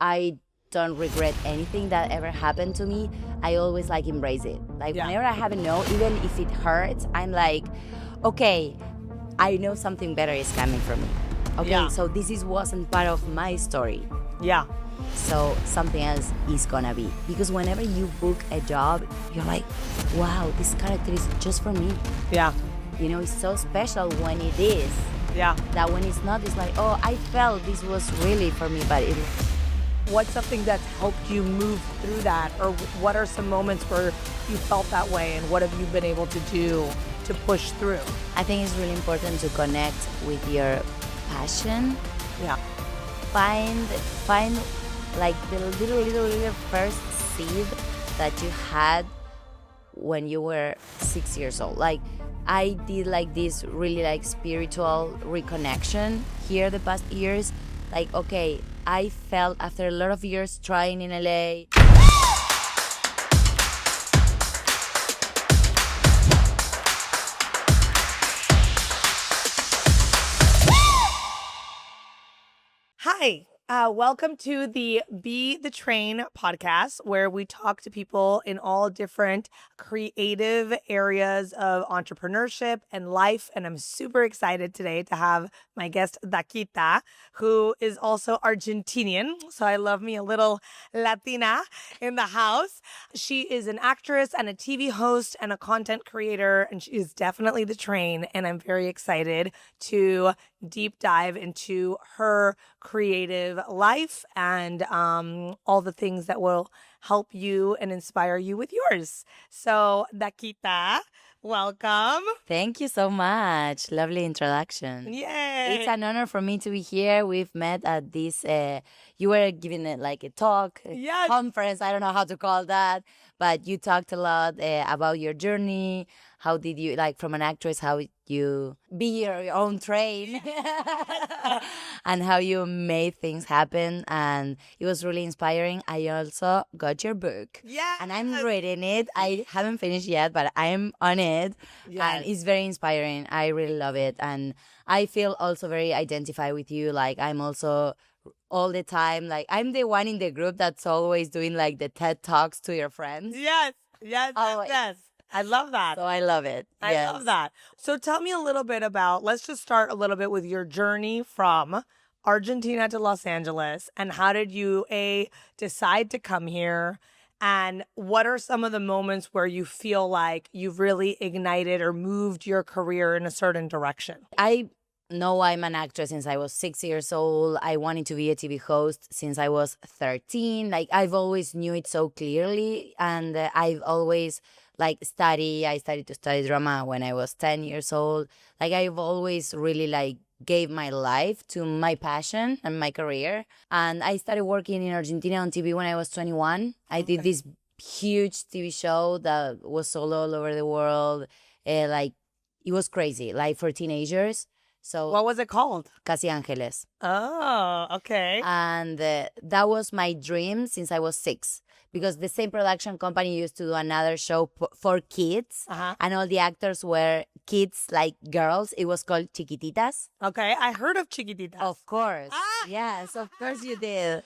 I don't regret anything that ever happened to me. I always like embrace it. Like whenever I have a no, even if it hurts, I'm like, okay, I know something better is coming for me. Okay, so wasn't part of my story. Yeah. So something else is gonna be. Because whenever you book a job, you're like, wow, this character is just for me. Yeah. You know, it's so special when it is. Yeah. That when it's not, it's like, oh, I felt this was really for me, but it. What's something that's helped you move through that? Or what are some moments where you felt that way, and what have you been able to do to push through? I think it's really important to connect with your passion. Yeah. Find like the little first seed that you had when you were 6 years old. Like I did like this really like spiritual reconnection here the past years. Like, okay, I felt after a lot of years trying in LA. Hi, welcome to the Be the Train podcast, where we talk to people in all different creative areas of entrepreneurship and life. And I'm super excited today to have my guest, Dakyta, who is also Argentinian. So I love me a little Latina in the house. She is an actress and a TV host and a content creator, and she is definitely the train. And I'm very excited to deep dive into her creative life and all the things that will help you and inspire you with yours. So, Dakyta, welcome. Thank you so much. Lovely introduction. Yay. It's an honor for me to be here. We've met at this, you were giving it like a talk, Yes. conference, I don't know how to call that, but you talked a lot about your journey. How did you, like from an actress, how you be your own train and how you made things happen. And it was really inspiring. I also got your book. Yes. And I'm reading it. I haven't finished yet, but I'm on it. Yes. And it's very inspiring. I really love it. And I feel also very identified with you. Like I'm also all the time, like I'm the one in the group that's always doing like the TED Talks to your friends. Yes. Always. Yes. I love that. So I love it. I love that. So tell me a little bit about, let's just start a little bit with your journey from Argentina to Los Angeles, and how did you decide to come here, and what are some of the moments where you feel like you've really ignited or moved your career in a certain direction? I know I'm an actress since I was 6 years old. I wanted to be a TV host since I was 13. Like I've always knew it so clearly, and I've always I started to study drama when I was 10 years old. Like I've always really like gave my life to my passion and my career. And I started working in Argentina on TV when I was 21. I did this huge TV show that was sold all over the world. Like it was crazy, like for teenagers. So what was it called? Casi Ángeles. Oh, okay. And that was my dream since I was 6. Because the same production company used to do another show for kids. And all the actors were kids, like girls. It was called Chiquititas. Okay, I heard of Chiquititas. Of course. Yes, of course you did.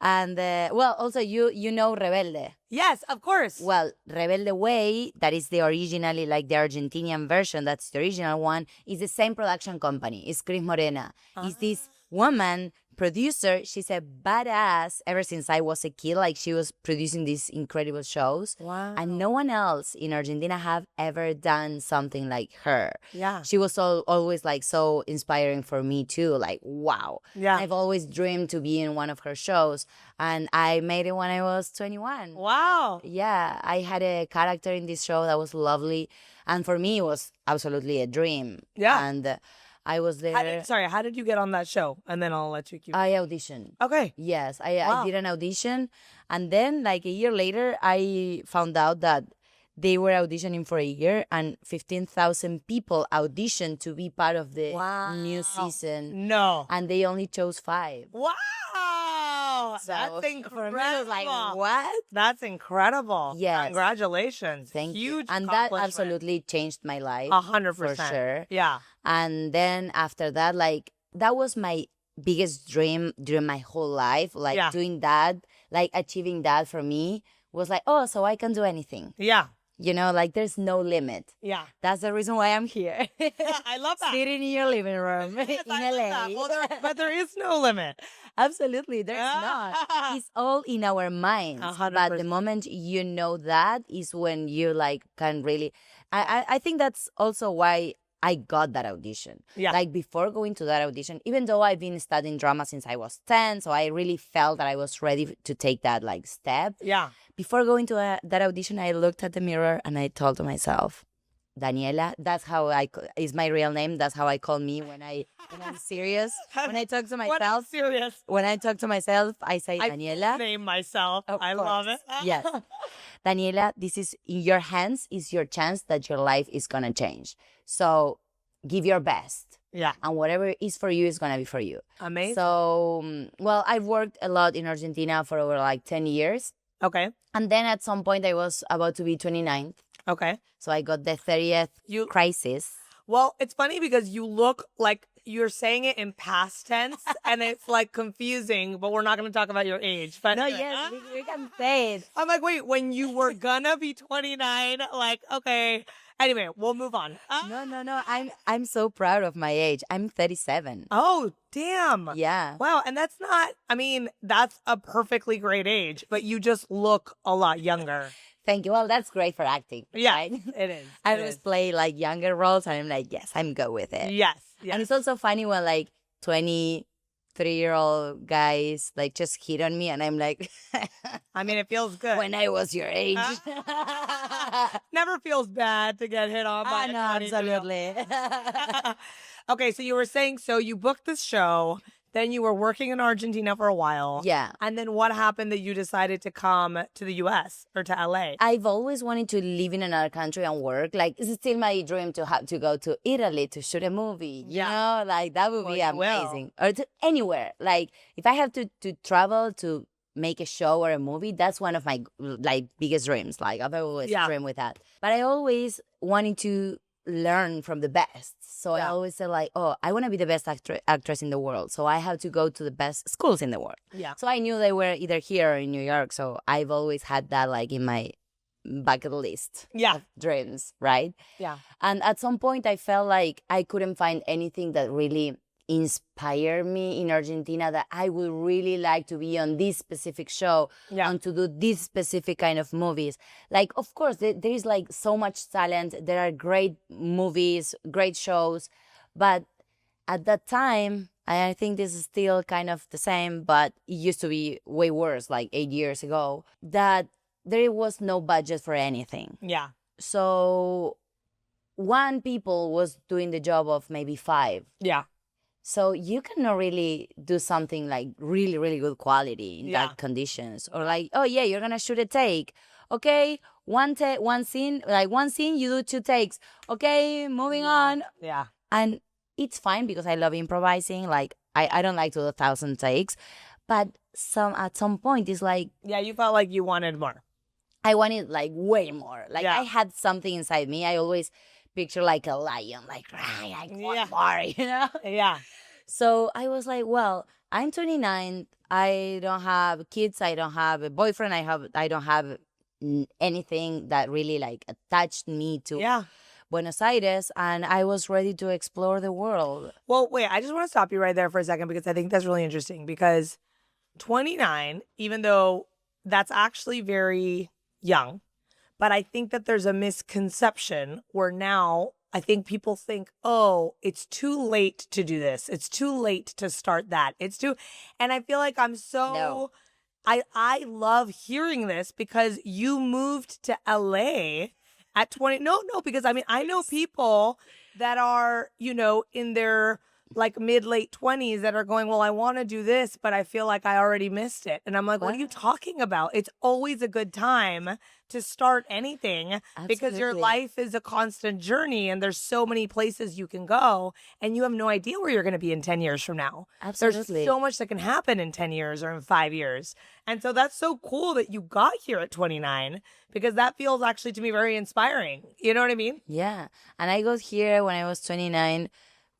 And, well, also you know Rebelde. Yes, of course. Well, Rebelde Way, that is the originally, like the Argentinian version, that's the original one, is the same production company. It's Cris Morena. It's this woman producer. She's a badass ever since I was a kid. Like she was producing these incredible shows. Wow. And no one else in Argentina have ever done something like her. Yeah. She was always like so inspiring for me too. Like, wow. Yeah. I've always dreamed to be in one of her shows. And I made it when I was 21. Wow. Yeah. I had a character in this show that was lovely. And for me, it was absolutely a dream. Yeah. And I was there. How did you get on that show? And then I'll let you keep. I auditioned. Okay. Yes, I did an audition. And then, like a year later, I found out that they were auditioning for a year and 15,000 people auditioned to be part of the new season. No. And they only chose 5. Wow. So That's incredible. For me, it was like, what? That's incredible. Yes. Congratulations. Thank you. Huge And that accomplishment. absolutely changed my life. 100%. For sure. Yeah. And then after that, like, that was my biggest dream during my whole life. Like doing that, like achieving that for me was like, oh, so I can do anything. Yeah. You know, like there's no limit. Yeah. That's the reason why I'm here. I love that. Sitting in your living room in LA. Well, but there is no limit. Absolutely, there's not. It's all in our minds. 100%. But the moment you know that is when you like can really. I think that's also why I got that audition. Yeah. Like before going to that audition, even though I've been studying drama since I was 10, so I really felt that I was ready to take that like step. Yeah. Before going to that audition, I looked at the mirror and I told to myself, Daniela, that's how is my real name. That's how I call me when I'm serious. When I talk to myself, serious. When I talk to myself, I say, Daniela. Name myself. I love it. Yes. Daniela, this is in your hands, is your chance that your life is going to change. So give your best. Yeah. And whatever is for you is going to be for you. Amazing. So, well, I've worked a lot in Argentina for over like 10 years. Okay. And then at some point I was about to be 29. Okay. So I got the 30th crisis. Well, it's funny because you look like you're saying it in past tense and it's like confusing, but we're not going to talk about your age. But no, yes, we can say it. I'm like, wait, when you were gonna be 29, like, okay. Anyway, we'll move on. No. I'm so proud of my age. I'm 37. Oh, damn. Yeah. Wow. And that's not, I mean, that's a perfectly great age, but you just look a lot younger. Thank you. Well, that's great for acting. Yeah, right? It is. I always play like younger roles and I'm like, yes, I'm good with it. Yes. And it's also funny when like 23-year-old guys like just hit on me and I'm like, I mean, it feels good. When I was your age. Never feels bad to get hit on by no, absolutely. Okay, so you were saying, so you booked this show, then you were working in Argentina for a while. Yeah. And then what happened that you decided to come to the US or to LA? I've always wanted to live in another country and work. Like, it's still my dream to have to go to Italy to shoot a movie. You know, like that would be amazing. Or to anywhere. Like, if I have to travel to make a show or a movie, that's one of my like biggest dreams. Like, I've always dreamed with that. But I always wanted to learn from the best. So I always say like, oh, I want to be the best actress in the world. So I have to go to the best schools in the world. Yeah. So I knew they were either here or in New York. So I've always had that like in my bucket list of dreams, right? Yeah. And at some point I felt like I couldn't find anything that really inspired me in Argentina, that I would really like to be on this specific show and to do this specific kind of movies. Like, of course, there is like so much talent. There are great movies, great shows. But at that time, I think this is still kind of the same, but it used to be way worse, like 8 years ago, that there was no budget for anything. Yeah. So one people was doing the job of maybe 5. Yeah. So you cannot really do something like really, really good quality in that conditions. Or like, oh yeah, you're gonna shoot a take. Okay, one scene, you do 2 takes. Okay, moving on. Yeah. And it's fine because I love improvising. Like I don't like to do 1,000 takes. But at some point it's like, yeah, you felt like you wanted more. I wanted like way more. Like I had something inside me. I always picture like a lion, like I want more, you know? Yeah. So I was like, well, I'm 29. I don't have kids. I don't have a boyfriend. I don't have anything that really like attached me to Buenos Aires, and I was ready to explore the world. Well, wait, I just want to stop you right there for a second because I think that's really interesting, because 29, even though that's actually very young, but I think that there's a misconception where now I think people think, oh, it's too late to do this. It's too late to start that. And I feel like I'm so, No. I love hearing this because you moved to LA at 20. No, because I mean, I know people that are, you know, in their like mid-late 20s that are going, well, I want to do this, but I feel like I already missed it. And I'm like, what are you talking about? It's always a good time to start anything because your life is a constant journey and there's so many places you can go and you have no idea where you're going to be in 10 years from now. Absolutely. There's so much that can happen in 10 years or in 5 years. And so that's so cool that you got here at 29 because that feels actually to me very inspiring. You know what I mean? Yeah. And I got here when I was 29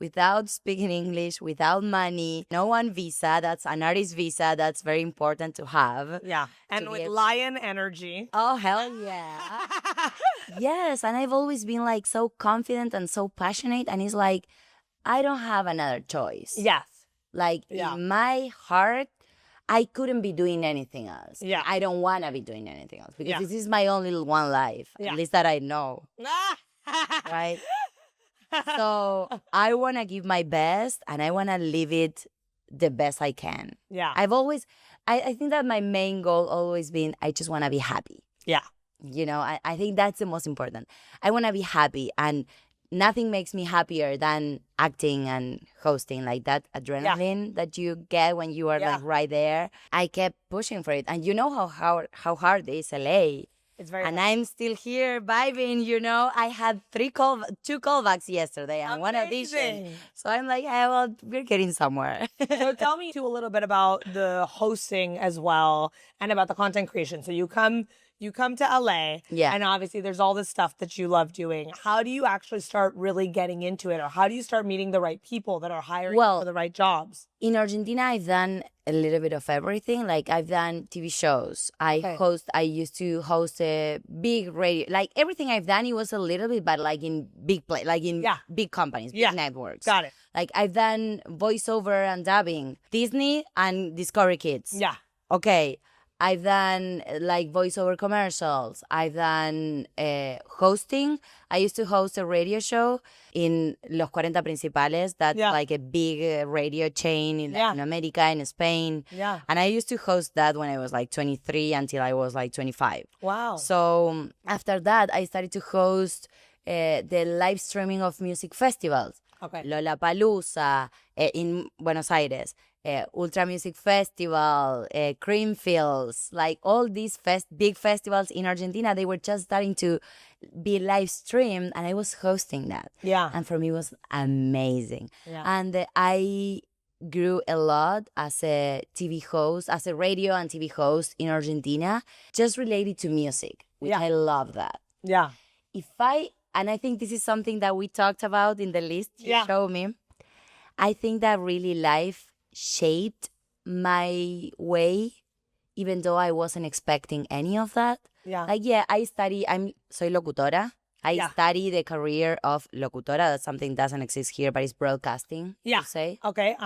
without speaking English, without money, no one visa. That's an artist visa. That's very important to have. Yeah. And be with able- lion energy. Oh, hell yeah. Yes. And I've always been like so confident and so passionate. And it's like, I don't have another choice. Yes. Like Yeah. in my heart, I couldn't be doing anything else. Yeah. I don't want to be doing anything else because Yeah. this is my only one life, Yeah. at least that I know, right? So I want to give my best and I want to live it the best I can. Yeah. I think that my main goal always been, I just want to be happy. Yeah. You know, I think that's the most important. I want to be happy, and nothing makes me happier than acting and hosting, like that adrenaline that you get when you are like right there. I kept pushing for it. And you know how hard it is LA. It's very And hard. I'm still here vibing, you know. I had two callbacks yesterday and one audition. Amazing. So I'm like, hey, well, we're getting somewhere. So tell me too a little bit about the hosting as well and about the content creation. So you come to LA, Yeah. and obviously there's all this stuff that you love doing. How do you actually start really getting into it, or how do you start meeting the right people that are hiring you for the right jobs? In Argentina, I've done a little bit of everything. Like I've done TV shows. I used to host a big radio. Like everything I've done, it was a little bit, but like in big big companies, big networks. Got it. Like I've done voiceover and dubbing, Disney and Discovery Kids. Yeah. Okay. I've done like voiceover commercials. I've done hosting. I used to host a radio show in Los 40 Principales. That's like a big radio chain in Latin America, in Spain. Yeah. And I used to host that when I was like 23 until I was like 25. Wow. So after that, I started to host the live streaming of music festivals. Okay. Lollapalooza in Buenos Aires. Ultra Music Festival, Creamfields, like all these big festivals in Argentina, they were just starting to be live streamed, and I was hosting that. Yeah. And for me, it was amazing. Yeah. And I grew a lot as a TV host, as a radio and TV host in Argentina, just related to music, which I love that. Yeah. And I think this is something that we talked about in the list you showed me. I think that really life shaped my way, even though I wasn't expecting any of that. Yeah. Like, soy locutora. I study the career of locutora. That's something that doesn't exist here, but it's broadcasting, to say. Okay.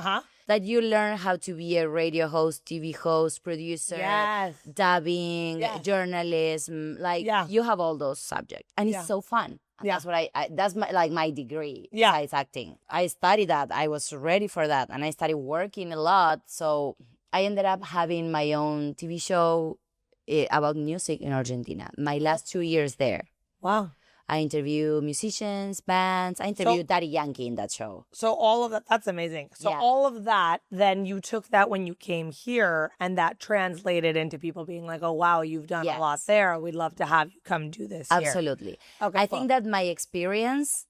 That you learn how to be a radio host, TV host, producer, dubbing, journalism. Like, you have all those subjects. And it's so fun. That's what that's my degree besides acting. I studied that. I was ready for that. And I started working a lot. So I ended up having my own TV show about music in Argentina. My last 2 years there. Wow. I interview musicians, bands. I interviewed Daddy Yankee in that show. So all of that, that's amazing. So all of that, then you took that when you came here, and that translated into people being like, oh, wow, you've done a lot there. We'd love to have you come do this here. Absolutely. Okay, I think that my experience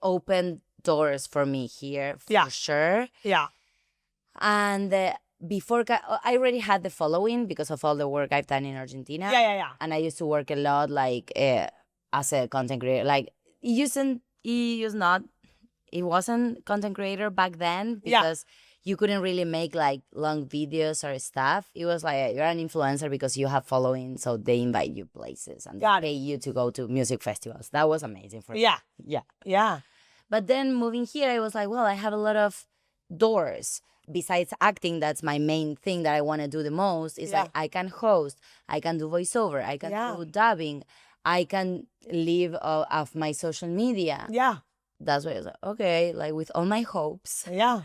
opened doors for me here, for sure. Yeah. And before, I already had the following because of all the work I've done in Argentina. Yeah. And I used to work a lot, like, as a content creator. Like, it wasn't content creator back then because you couldn't really make like long videos or stuff. It was like you're an influencer because you have following, so they invite you places and they pay you to go to music festivals. That was amazing for me. Yeah. But then moving here, I was like, well, I have a lot of doors. Besides acting, that's my main thing that I want to do the most. Is like I can host, I can do voiceover, I can do dubbing, I can live off my social media. Yeah. That's why I was like, okay, like with all my hopes. Yeah.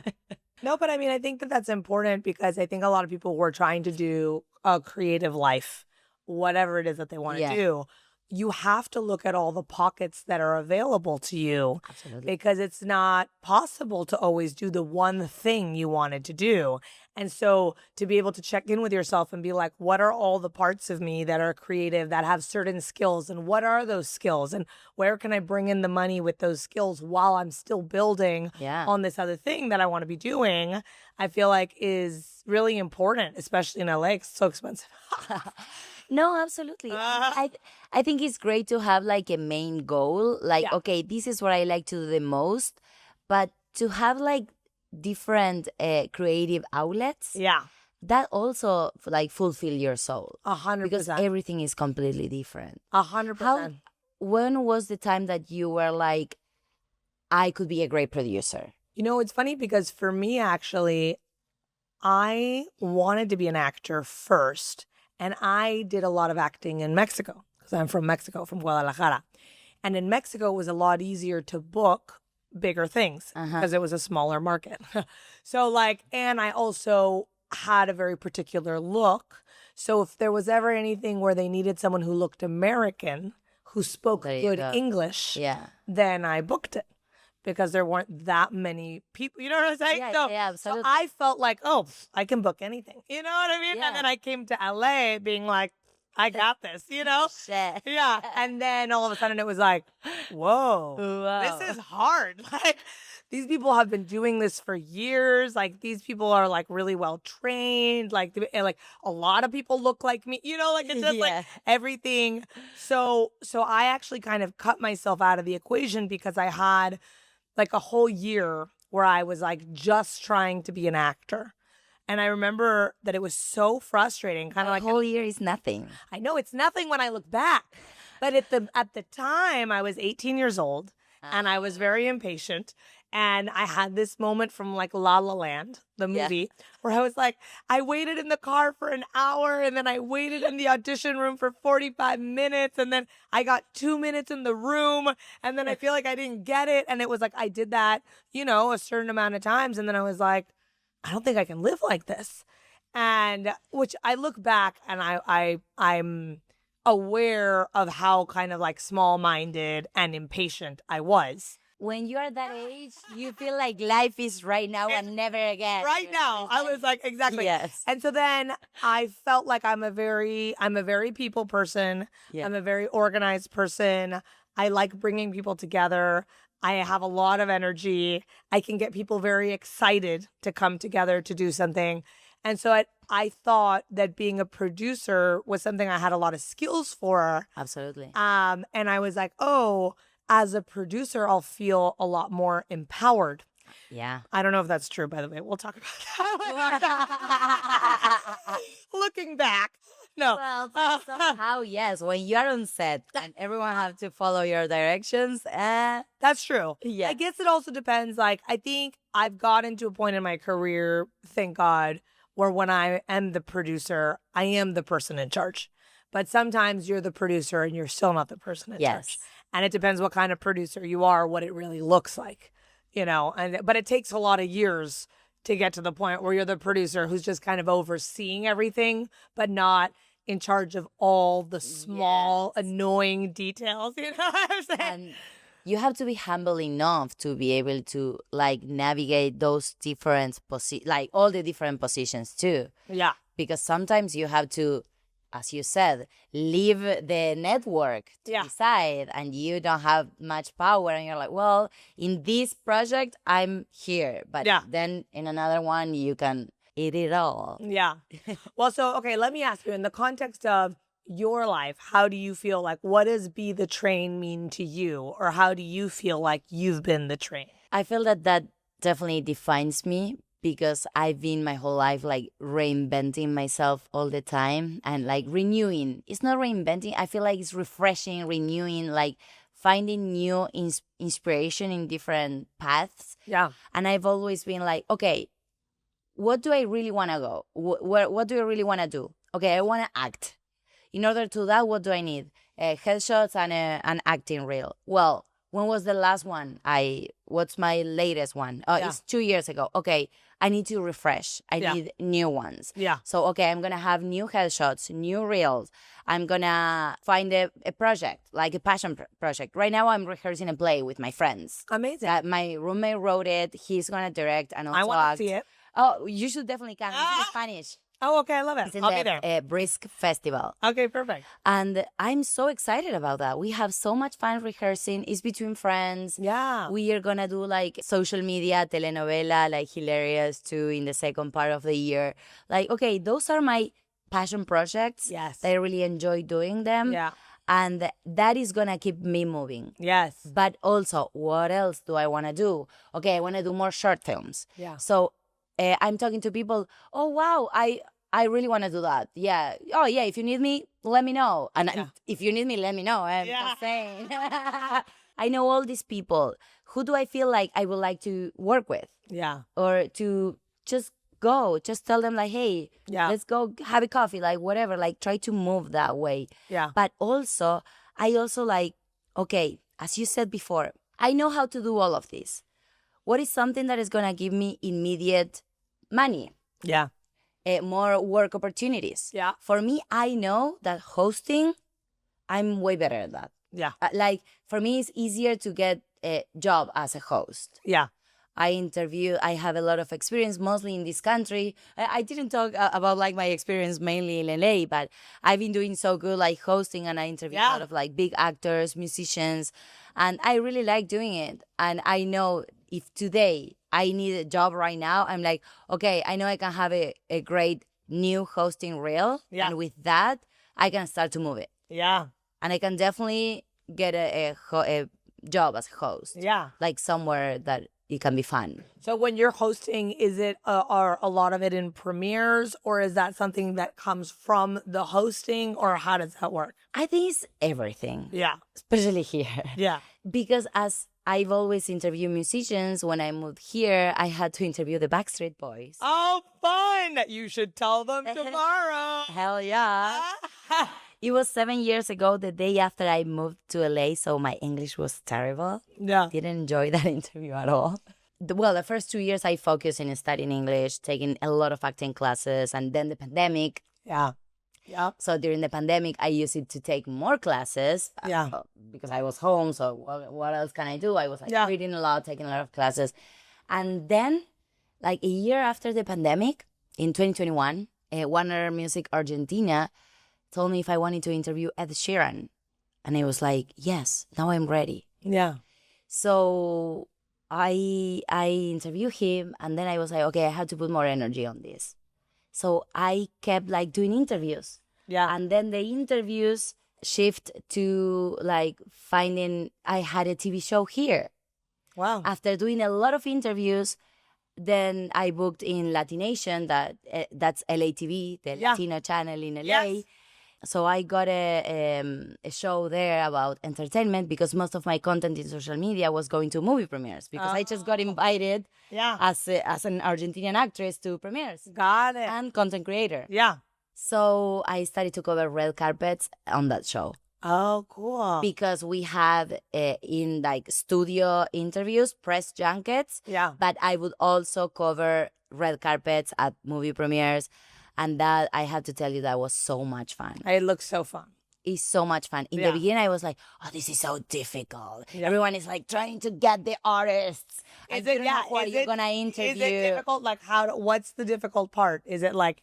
No, but I mean, I think that that's important because I think a lot of people were trying to do a creative life, whatever it is that they want to do. You have to look at all the pockets that are available to you. Absolutely. Because it's not possible to always do the one thing you wanted to do. And so to be able to check in with yourself and be like, what are all the parts of me that are creative, that have certain skills? And what are those skills? And where can I bring in the money with those skills while I'm still building on this other thing that I want to be doing? I feel like is really important, especially in LA. It's so expensive. No, absolutely. I think it's great to have like a main goal. Like, okay, this is what I like to do the most, But to have like different creative outlets, Yeah. that also like fulfill your soul because 100%. everything is completely different. 100%. When was the time that you were like, I could be a great producer? You know, it's funny because for me, actually, I wanted to be an actor first, and I did a lot of acting in Mexico because I'm from Mexico, from Guadalajara. And in Mexico, it was a lot easier to book bigger things because it was a smaller market. So, like, and I also had a very particular look. So, if there was ever anything where they needed someone who looked American, who spoke There you good go. English, Yeah. then I booked it because there weren't that many people. You know what I'm saying? Yeah, so, yeah, so absolutely. I felt like, oh, I can book anything. You know what I mean? Yeah. And then I came to LA being like, I got this, you know? Shit. Yeah. And then all of a sudden it was like, whoa, Wow. this is hard. Like, these people have been doing this for years. Like, these people are like really well trained. And, like a lot of people look like me, you know, like it's just like Yeah. everything. So I actually kind of cut myself out of the equation because I had like a whole year where I was like just trying to be an actor. And I remember that it was so frustrating, kind of A like whole year is nothing. I know it's nothing when I look back. But at the time I was 18 years old and I was very impatient. And I had this moment from like La La Land, the Yeah. movie, where I was like, I waited in the car for an hour and then I waited in the audition room for 45 minutes. And then I got 2 minutes in the room. And then I feel like I didn't get it. And it was like, I did that, you know, a certain amount of times. And then I was like, I don't think I can live like this. And which I look back and I'm aware of how kind of like small-minded and impatient I was. When you are that age, you feel like life is right now and never again. Right now, I was like, exactly. Yes. And so then I felt like I'm a very people person. Yeah. I'm a very organized person. I like bringing people together. I have a lot of energy. I can get people very excited to come together to do something. And so I thought that being a producer was something I had a lot of skills for. Absolutely. And I was like, oh, as a producer, I'll feel a lot more empowered. Yeah. I don't know if that's true, by the way. We'll talk about that. Looking back. No. Well, somehow, yes. When you are on set and everyone have to follow your directions, That's true. Yeah. I guess it also depends. Like, I think I've gotten to a point in my career, thank God, where when I am the producer, I am the person in charge. But sometimes you're the producer and you're still not the person in charge. And it depends what kind of producer you are, what it really looks like, you know. But it takes a lot of years to get to the point where you're the producer who's just kind of overseeing everything, but not in charge of all the small, annoying details. You know what I'm saying? and you have to be humble enough to be able to like navigate those different like all the different positions too. Yeah. Because sometimes you have to, as you said, leave the network to decide, and you don't have much power, and you're like, well, in this project I'm here, but then in another one you can eat it all. Yeah. Well, so okay, let me ask you, in the context of your life, how do you feel like, what does be the train mean to you, or how do you feel like you've been the train? I feel that definitely defines me, because I've been my whole life like reinventing myself all the time and like renewing. It's not reinventing. I feel like it's refreshing, renewing, like finding new inspiration in different paths. Yeah. And I've always been like, okay, what do I really want to go? What do I really want to do? Okay, I want to act. In order to that, what do I need? Headshots and an acting reel. Well, when was the last one? What's my latest one? Oh, it's 2 years ago. Okay, I need to refresh. I need new ones. Yeah. So, okay, I'm going to have new headshots, new reels. I'm going to find a project, like a passion project. Right now, I'm rehearsing a play with my friends. Amazing. My roommate wrote it. He's going to direct and also I want to see it. Oh, you should definitely come. It's in Spanish. Oh, okay. I love it. It's in I'll the be there. Brisk Festival. Okay, perfect. And I'm so excited about that. We have so much fun rehearsing. It's between friends. Yeah. We are going to do like social media, telenovela, like hilarious too in the second part of the year. Like, okay, those are my passion projects. Yes. I really enjoy doing them. Yeah. And that is going to keep me moving. Yes. But also, what else do I want to do? Okay, I want to do more short films. Yeah. So I'm talking to people, oh, wow, I really want to do that. Yeah. Oh, yeah, if you need me, let me know. And if you need me, let me know. I'm just saying. I know all these people. Who do I feel like I would like to work with? Yeah. Or to just tell them like, hey, let's go have a coffee, like whatever, like try to move that way. Yeah. But also, I also like, okay, as you said before, I know how to do all of this. What is something that is going to give me immediate money? Yeah. More work opportunities. Yeah. For me, I know that hosting, I'm way better at that. Yeah. Like for me, it's easier to get a job as a host. Yeah. I have a lot of experience, mostly in this country. I didn't talk about like my experience mainly in LA, but I've been doing so good, like hosting, and I interview a lot of like big actors, musicians, and I really like doing it. And I know if today I need a job right now, I'm like, okay, I know I can have a great new hosting reel. Yeah. And with that, I can start to move it. Yeah. And I can definitely get a job as a host. Yeah. Like somewhere that it can be fun. So when you're hosting, is it are a lot of it in premieres, or is that something that comes from the hosting, or how does that work? I think it's everything. Yeah. Especially here. Yeah. Because as I've always interviewed musicians, when I moved here, I had to interview the Backstreet Boys. Oh, fun! You should tell them tomorrow. Hell yeah. It was 7 years ago, the day after I moved to LA, so my English was terrible. Yeah. Didn't enjoy that interview at all. The first 2 years I focused in studying English, taking a lot of acting classes, and then the pandemic. Yeah. Yeah. So during the pandemic, I used it to take more classes. Yeah. Because I was home, so what else can I do? I was like reading a lot, taking a lot of classes. And then, like a year after the pandemic, in 2021, Warner Music Argentina told me if I wanted to interview Ed Sheeran. And I was like, yes, now I'm ready. Yeah. So I interviewed him, and then I was like, okay, I have to put more energy on this. So I kept like doing interviews. Yeah. And then the interviews shift to like finding I had a TV show here. Wow. After doing a lot of interviews, then I booked in Latination, that's LATV, the Latino channel in LA. Yes. So I got a show there about entertainment, because most of my content in social media was going to movie premieres, because I just got invited as an Argentinian actress to premieres. Got it. And content creator. Yeah. So I started to cover red carpets on that show. Oh, cool. Because we had in like studio interviews, press junkets. Yeah. But I would also cover red carpets at movie premieres. And that, I have to tell you, that was so much fun. It looks so fun. It's so much fun. In the beginning, I was like, oh, this is so difficult. Everyone is like trying to get the artists. Is it, what you're going to interview. Is it difficult? Like, what's the difficult part? Is it like,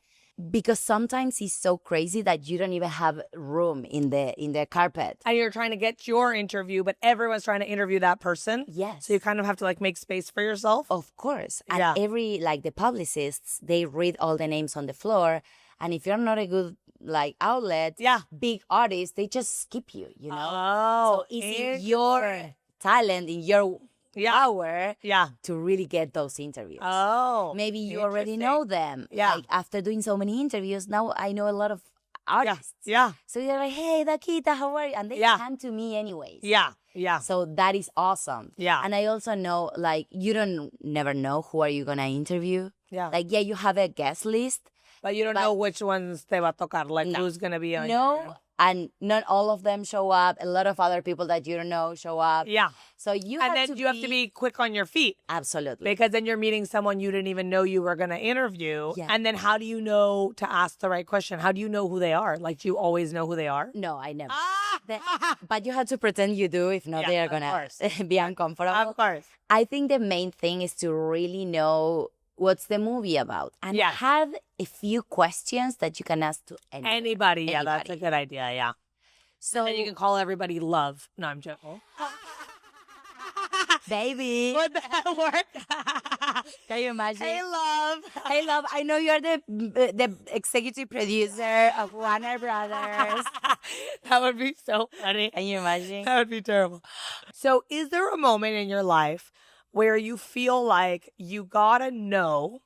because sometimes it's so crazy that you don't even have room in the carpet. and you're trying to get your interview, but everyone's trying to interview that person? Yes. So you kind of have to like make space for yourself? Of course. And the publicists, they read all the names on the floor. And if you're not a good like outlet, big artists, they just skip you, you know? Oh, so it's in your talent, in your power to really get those interviews. Oh. Maybe you already know them. Yeah. Like after doing so many interviews, now I know a lot of artists. Yeah. So they're like, hey, Dakyta, how are you? And they come to me anyways. Yeah. Yeah. So that is awesome. Yeah. And I also know, like, you never know who are you going to interview. Yeah. Like, you have a guest list. But you don't know which ones te va a tocar, like who's going to be on No. And not all of them show up. A lot of other people that you don't know show up. Yeah. So you have to be quick on your feet. Absolutely. Because then you're meeting someone you didn't even know you were going to interview. Yeah. And then how do you know to ask the right question? How do you know who they are? Like, do you always know who they are? No, I never. But you have to pretend you do. If not, they are going to be uncomfortable. Of course. I think the main thing is to really know what's the movie about, and have a few questions that you can ask to anybody. Yeah, that's a good idea. Yeah. So then you can call everybody love. No, I'm joking. Baby. Would that work? Can you imagine? Hey, love. Hey, love, I know you're the executive producer of Warner Brothers. That would be so funny. Can you imagine? That would be terrible. So, is there a moment in your life where you feel like you got a no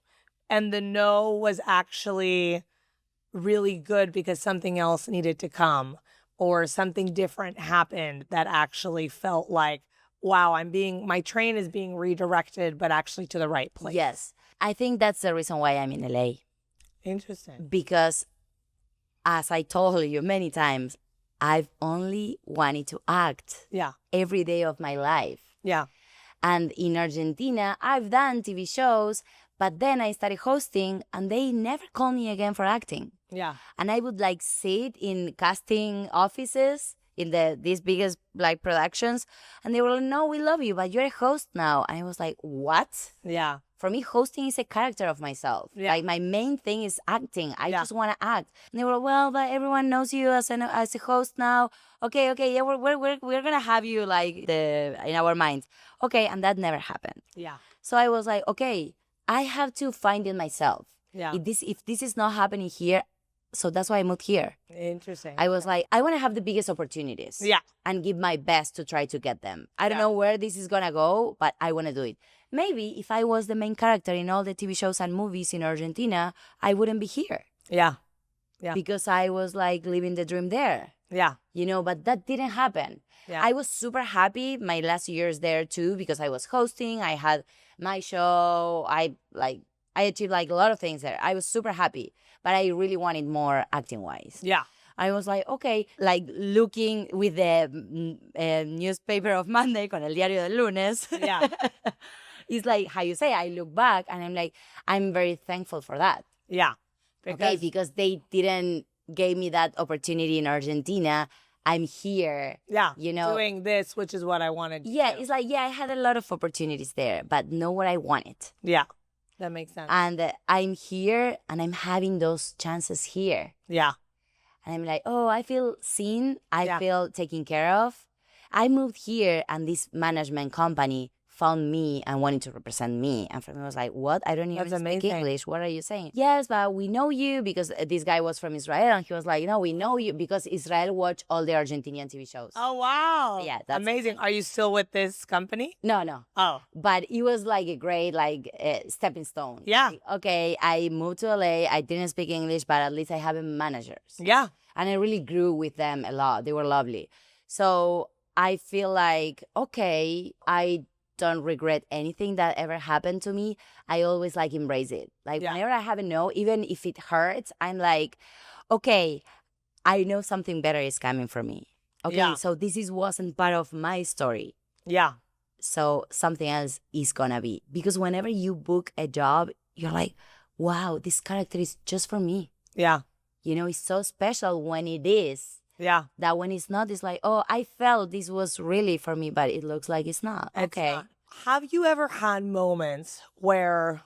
and the no was actually really good because something else needed to come or something different happened that actually felt like, wow, my train is being redirected, but actually to the right place? Yes. I think that's the reason why I'm in LA. Interesting. Because, as I told you many times, I've only wanted to act Yeah. every day of my life. Yeah. And in Argentina, I've done TV shows, but then I started hosting and they never called me again for acting. Yeah. And I would like sit in casting offices in these biggest like productions, and they were like, "No, we love you, but you're a host now." And I was like, "What?" Yeah. For me, hosting is a character of myself. Yeah. Like my main thing is acting. I Yeah. just want to act. And they were like, "Well, but everyone knows you as a host now. Okay, yeah, we're gonna have you like in our minds. Okay," and that never happened. Yeah. So I was like, okay, I have to find it myself. Yeah. If this is not happening here, so that's why I moved here. Interesting. I was like, I want to have the biggest opportunities. Yeah. And give my best to try to get them. I don't Yeah. know where this is gonna go, but I want to do it. Maybe if I was the main character in all the TV shows and movies in Argentina, I wouldn't be here. Yeah. Yeah. Because I was like living the dream there. Yeah. But that didn't happen. Yeah. I was super happy my last years there too because I was hosting. I had my show. I achieved like a lot of things there. I was super happy, but I really wanted more acting wise. Yeah. I was like, okay, like looking with the newspaper of Monday con el diario del lunes. Yeah. It's like how you say, I look back and I'm like, I'm very thankful for that. Yeah. Because they didn't give me that opportunity in Argentina. I'm here. Yeah. You doing this, which is what I wanted to Yeah, do. it's like, I had a lot of opportunities there, but not what I wanted. Yeah. That makes sense. And I'm here and I'm having those chances here. Yeah. And I'm like, oh, I feel seen. I Yeah. feel taken care of. I moved here and this management company found me and wanted to represent me. And for me, I was like, what? I don't even That's speak amazing. English. What are you saying? Yes, but we know you because this guy was from Israel. And he was like, no, we know you because Israel watched all the Argentinian TV shows. Oh, wow. Yeah, that's amazing. Are you still with this company? No. Oh. But it was like a great stepping stone. Yeah. Like, okay, I moved to LA. I didn't speak English, but at least I have managers. Yeah. And I really grew with them a lot. They were lovely. So I feel like, okay, I don't regret anything that ever happened to me. I always embrace it. Yeah. Whenever I have a no, even if it hurts, I'm like, okay, I know something better is coming for me. Okay, Yeah. so this wasn't part of my story. Yeah. So something else is gonna be. Because whenever you book a job, you're like, wow, this character is just for me. Yeah. It's so special when it is. Yeah. That when it's not, it's like, oh, I felt this was really for me, but it looks like it's not. It's Okay. not. Have you ever had moments where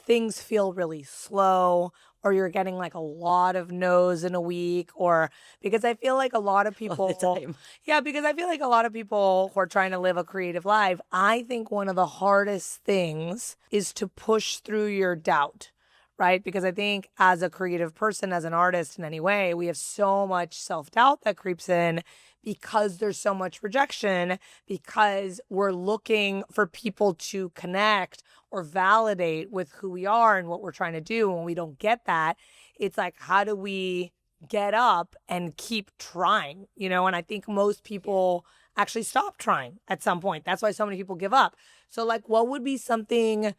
things feel really slow or you're getting like a lot of no's in a week? Or because I feel like a lot of people. All the time. Yeah, because I feel like a lot of people who are trying to live a creative life, I think one of the hardest things is to push through your doubt. Right? Because I think as a creative person, as an artist in any way, we have so much self-doubt that creeps in because there's so much rejection, because we're looking for people to connect or validate with who we are and what we're trying to do. And when we don't get that, it's like, how do we get up and keep trying? And I think most people actually stop trying at some point. That's why so many people give up. So what would be something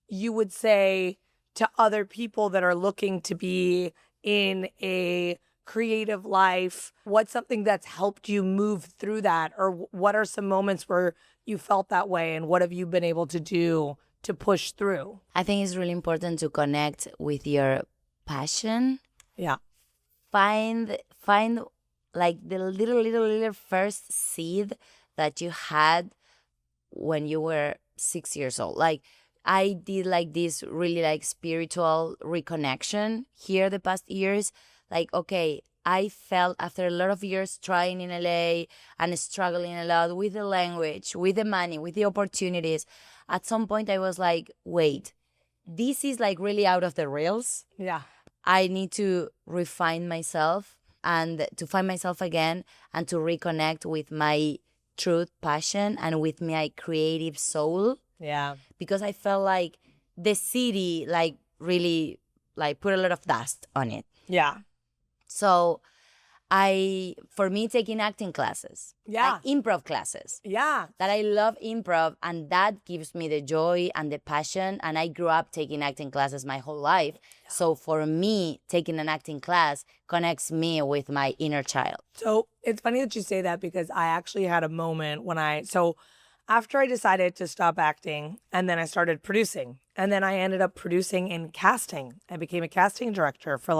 you would say to other people that are looking to be in a creative life? What's something that's helped you move through that? Or what are some moments where you felt that way? And what have you been able to do to push through? I think it's really important to connect with your passion. Yeah. Find the little first seed that you had when you were 6 years old. I did this really spiritual reconnection here the past years. Okay, I felt after a lot of years trying in LA and struggling a lot with the language, with the money, with the opportunities, at some point I was like, wait, this is like really out of the rails. Yeah. I need to refine myself and to find myself again and to reconnect with my truth, passion, and with my creative soul. Yeah. Because I felt like the city like really like put a lot of dust on it. Yeah. So for me, taking acting classes, Yeah. like improv classes, Yeah. that I love improv, and that gives me the joy and the passion. And I grew up taking acting classes my whole life. So for me, taking an acting class connects me with my inner child. So it's funny that you say that because I actually had a moment so after I decided to stop acting and then I started producing and then I ended up producing and casting. I became a casting director for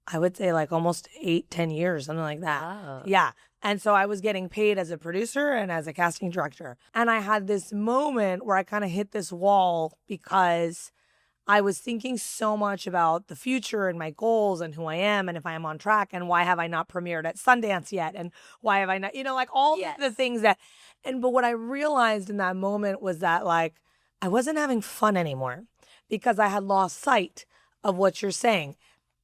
I would say almost 8-10 years, something like that. Wow. Yeah. And so I was getting paid as a producer and as a casting director. And I had this moment where I kind of hit this wall because I was thinking so much about the future and my goals and who I am and if I am on track and why have I not premiered at Sundance yet and why have I not, all Yes. the things but what I realized in that moment was that I wasn't having fun anymore because I had lost sight of what you're saying.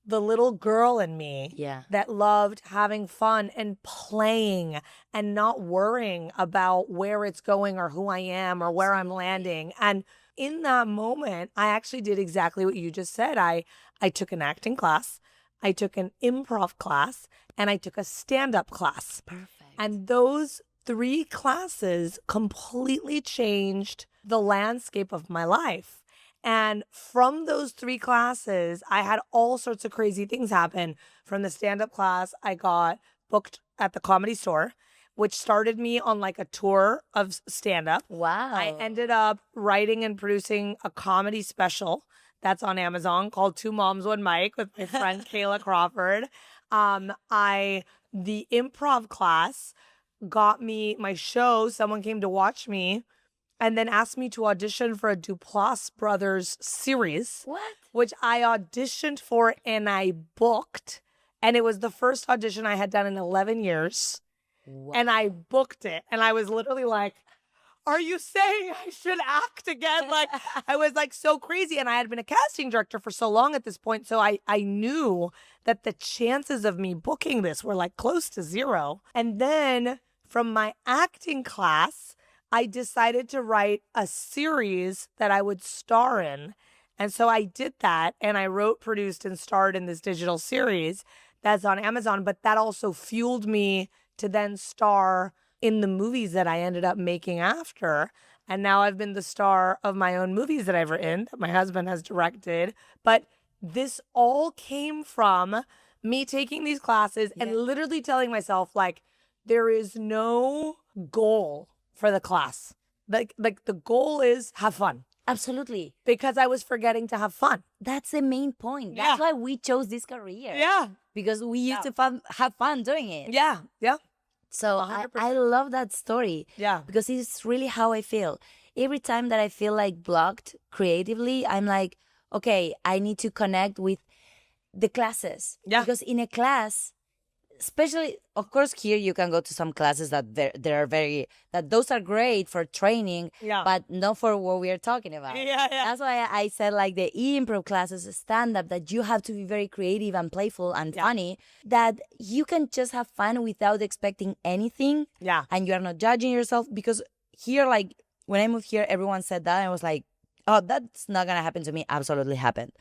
The little girl in me that loved having fun and playing and not worrying about where it's going or who I am or where I'm landing. And in that moment, I actually did exactly what you just said. I took an acting class, I took an improv class, and I took a stand-up class. Perfect. And those 3 classes completely changed the landscape of my life. And from those 3 classes, I had all sorts of crazy things happen. From the stand-up class, I got booked at the Comedy Store, which started me on a tour of stand-up. Wow. I ended up writing and producing a comedy special that's on Amazon called Two Moms, One Mic with my friend Kayla Crawford. The improv class got me my show. Someone came to watch me and then asked me to audition for a Duplass Brothers series. What? Which I auditioned for and I booked. And it was the first audition I had done in 11 years. Wow. And I booked it. And I was literally like, are you saying I should act again? I was so crazy. And I had been a casting director for so long at this point. So I knew that the chances of me booking this were close to 0. And then from my acting class, I decided to write a series that I would star in. And so I did that. And I wrote, produced, and starred in this digital series that's on Amazon. But that also fueled me to then star in the movies that I ended up making after. And now I've been the star of my own movies that I've written, that my husband has directed. But this all came from me taking these classes and literally telling myself, there is no goal for the class. The goal is have fun. Absolutely. Because I was forgetting to have fun. That's the main point. That's why we chose this career. Yeah. Because we used to have fun doing it. Yeah. Yeah. So I love that story. Yeah. Because it's really how I feel. Every time that I feel blocked creatively, I'm like, okay, I need to connect with the classes. Yeah. Because in a class, especially, of course, here you can go to some classes that those are great for training, but not for what we are talking about. Yeah. That's why I said the improv classes, stand-up, that you have to be very creative and playful and funny, that you can just have fun without expecting anything. Yeah. And you are not judging yourself. Because here, when I moved here, everyone said that. And I was like, oh, that's not going to happen to me. Absolutely happened.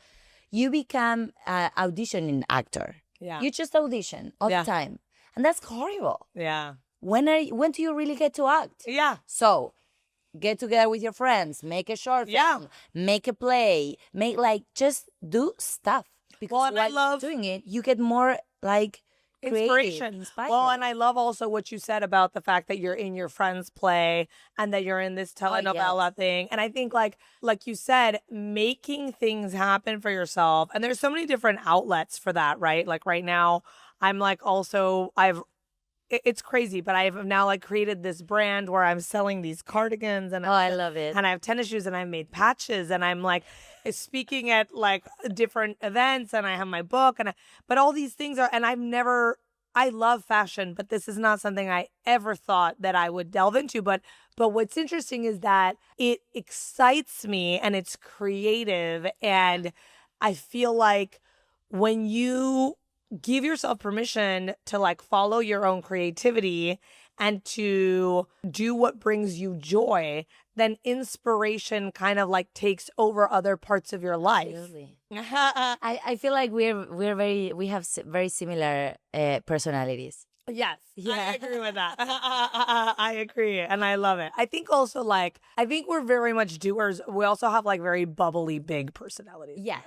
You become an auditioning actor. Yeah. You just audition all the time. And that's horrible. Yeah. When do you really get to act? Yeah. So get together with your friends, make a short film, make a play, just do stuff. Because while doing it, you get more inspiration. Inspired. Well, and I love also what you said about the fact that you're in your friend's play and that you're in this telenovela thing. And I think like you said, making things happen for yourself. And there's so many different outlets for that, right? Like right now, I'm it's crazy, but I've now created this brand where I'm selling these cardigans and I love it. And I have tennis shoes and I've made patches and I'm speaking at like different events, and I have my book, but all these things are, and I love fashion, but this is not something I ever thought that I would delve into. But what's interesting is that it excites me and it's creative. And I feel like when you give yourself permission to like follow your own creativity and to do what brings you joy, then inspiration kind of like takes over other parts of your life. Absolutely. I feel like we have very similar personalities. Yes, Yeah. I agree with that. I agree, and I love it. I think also like I think we're very much doers. We also have like very bubbly, big personalities. Yes.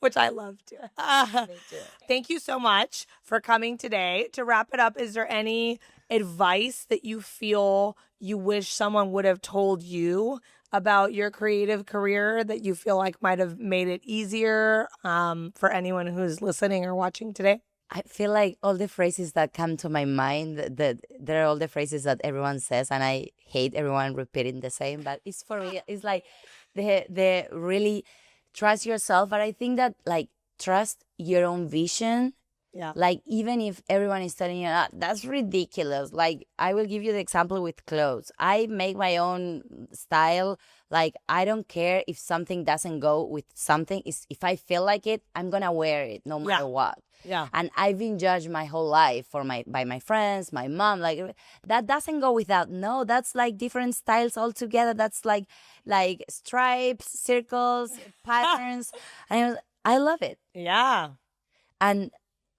Which I love too. Me too. Thank you so much for coming today. To wrap it up, is there any advice that you feel you wish someone would have told you about your creative career that you feel like might have made it easier for anyone who's listening or watching today? I feel like all the phrases that come to my mind, that they're all the phrases that everyone says, and I hate everyone repeating the same. But it's for me. It's like the really trust yourself. But I think that like trust your own vision. Yeah. Like even if everyone is telling you that's ridiculous. Like I will give you the example with clothes. I make my own style. Like I don't care if something doesn't go with something. If I feel like it, I'm gonna wear it no matter what. Yeah. And I've been judged my whole life by my friends, my mom. Like that doesn't go without. No, that's like different styles altogether. That's like stripes, circles, patterns. And I love it. Yeah. And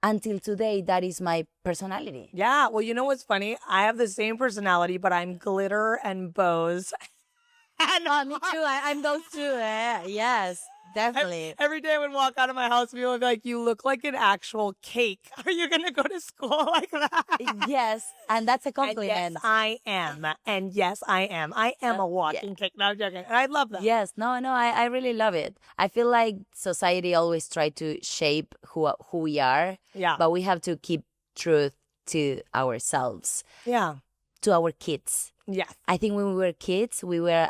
until today, that is my personality. Yeah. Well, you know what's funny? I have the same personality, but I'm glitter and bows. Me too. I'm those two. Yes, definitely. Every day I would walk out of my house, people would be like, "You look like an actual cake. Are you going to go to school like that?" Yes, and that's a And compliment. yes, I am. And yes, I am. I am a walking cake. No, I'm joking. And I love that. Yes, no, I really love it. I feel like society always try to shape who we are. Yeah. But we have to keep truth to ourselves, Yeah. to our kids. Yes. I think when we were kids, we were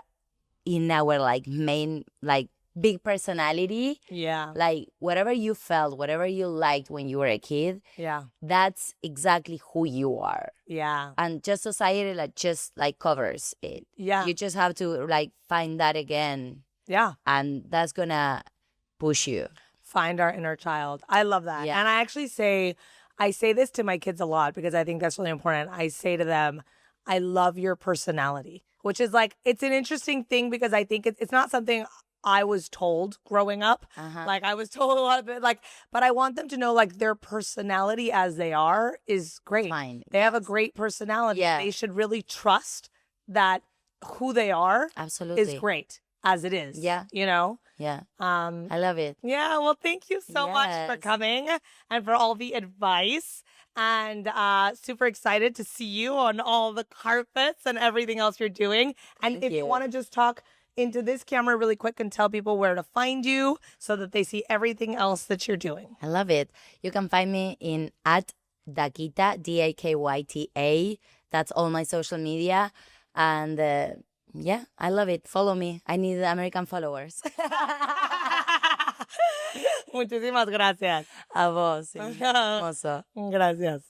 in our like main like big personality. Yeah. Like whatever you felt, whatever you liked when you were a kid, Yeah. that's exactly who you are. Yeah. And just society just covers it. Yeah. You just have to like find that again, Yeah. and that's gonna push you. Find our inner child. I love that. Yeah. And I say this to my kids a lot because I think that's really important. I say to them, I love your personality, which is like, it's an interesting thing because I think it's not something I was told growing up. Like I was told a lot of it, like, but I want them to know like their personality as they are is great. Fine. They have a great personality. Yeah. They should really trust that who they are Absolutely. is great as it is. Yeah. You know? Yeah. I love it. Yeah, well, thank you so much for Yes. coming and for all the advice. And super excited to see you on all the carpets and everything else you're doing. And Thank if you you. want to just talk into this camera really quick and tell people where to find you so that they see everything else that you're doing. I love it. You can find me in at Dakyta, Dakyta. That's all my social media. And yeah, I love it. Follow me. I need American followers. Muchísimas gracias. A vos. Sí. Hermoso. Gracias.